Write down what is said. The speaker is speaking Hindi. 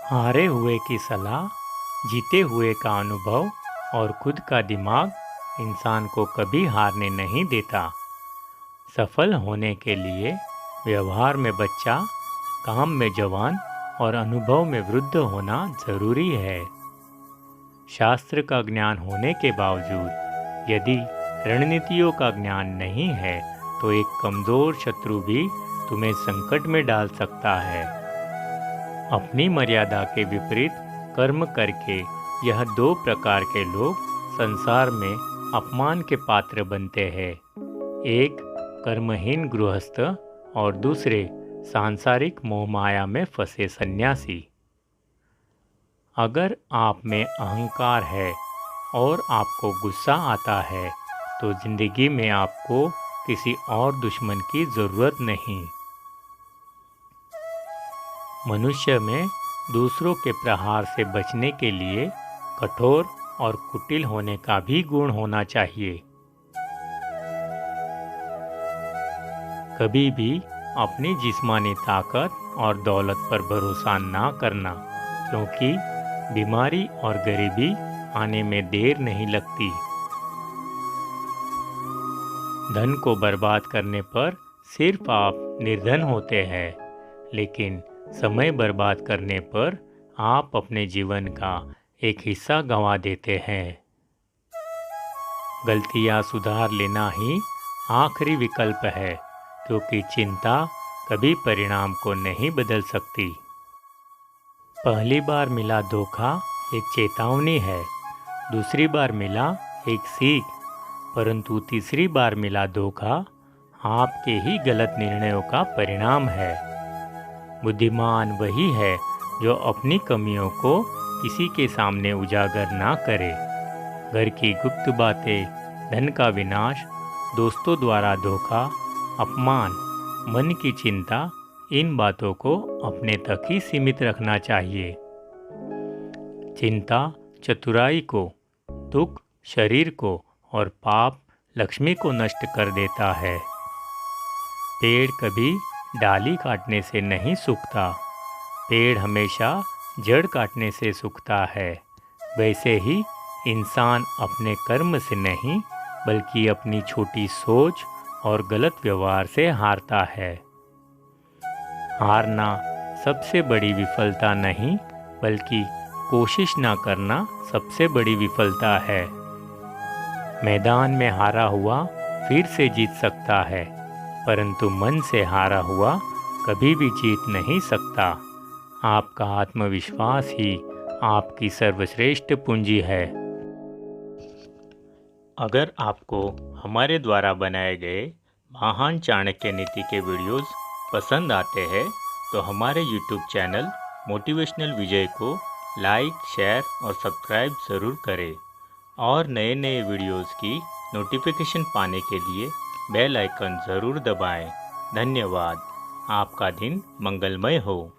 हारे हुए की सलाह, जीते हुए का अनुभव और खुद का दिमाग इंसान को कभी हारने नहीं देता। सफल होने के लिए व्यवहार में बच्चा, काम में जवान और अनुभव में वृद्ध होना जरूरी है। शास्त्र का ज्ञान होने के बावजूद यदि रणनीतियों का ज्ञान नहीं है तो एक कमजोर शत्रु भी तुम्हें संकट में डाल सकता है। अपनी मर्यादा के विपरीत कर्म करके यह दो प्रकार के लोग संसार में अपमान के पात्र बनते हैं। एक कर्महीन गृहस्थ और दूसरे सांसारिक मोहमाया में फंसे सन्यासी। अगर आप में अहंकार है और आपको गुस्सा आता है तो जिंदगी में आपको किसी और दुश्मन की जरूरत नहीं। मनुष्य में दूसरों के प्रहार से बचने के लिए कठोर और कुटिल होने का भी गुण होना चाहिए। कभी भी अपनी जिस्मानी ताकत और दौलत पर भरोसा ना करना, क्योंकि बीमारी और गरीबी आने में देर नहीं लगती। धन को बर्बाद करने पर सिर्फ आप निर्धन होते हैं, लेकिन समय बर्बाद करने पर आप अपने जीवन का एक हिस्सा गंवा देते हैं। गलतियां सुधार लेना ही आखिरी विकल्प है, क्योंकि चिंता कभी परिणाम को नहीं बदल सकती। पहली बार मिला धोखा एक चेतावनी है, दूसरी बार मिला एक सीख, परंतु तीसरी बार मिला धोखा आपके ही गलत निर्णयों का परिणाम है। बुद्धिमान वही है जो अपनी कमियों को किसी के सामने उजागर ना करे। घर की गुप्त बातें, धन का विनाश, दोस्तों द्वारा धोखा, अपमान, मन की चिंता, इन बातों को अपने तक ही सीमित रखना चाहिए। चिंता चतुराई को, दुख शरीर को और पाप लक्ष्मी को नष्ट कर देता है। पेड़ कभी डाली काटने से नहीं सूखता, पेड़ हमेशा जड़ काटने से सूखता है। वैसे ही इंसान अपने कर्म से नहीं, बल्कि अपनी छोटी सोच और गलत व्यवहार से हारता है। हारना सबसे बड़ी विफलता नहीं, बल्कि कोशिश ना करना सबसे बड़ी विफलता है। मैदान में हारा हुआ फिर से जीत सकता है, परंतु मन से हारा हुआ कभी भी जीत नहीं सकता। आपका आत्मविश्वास ही आपकी सर्वश्रेष्ठ पूंजी है। अगर आपको हमारे द्वारा बनाए गए महान चाणक्य नीति के वीडियोस पसंद आते हैं तो हमारे YouTube चैनल मोटिवेशनल विजय को लाइक, शेयर और सब्सक्राइब ज़रूर करें और नए नए वीडियोस की नोटिफिकेशन पाने के लिए बेल आइकन ज़रूर दबाएं। धन्यवाद। आपका दिन मंगलमय हो।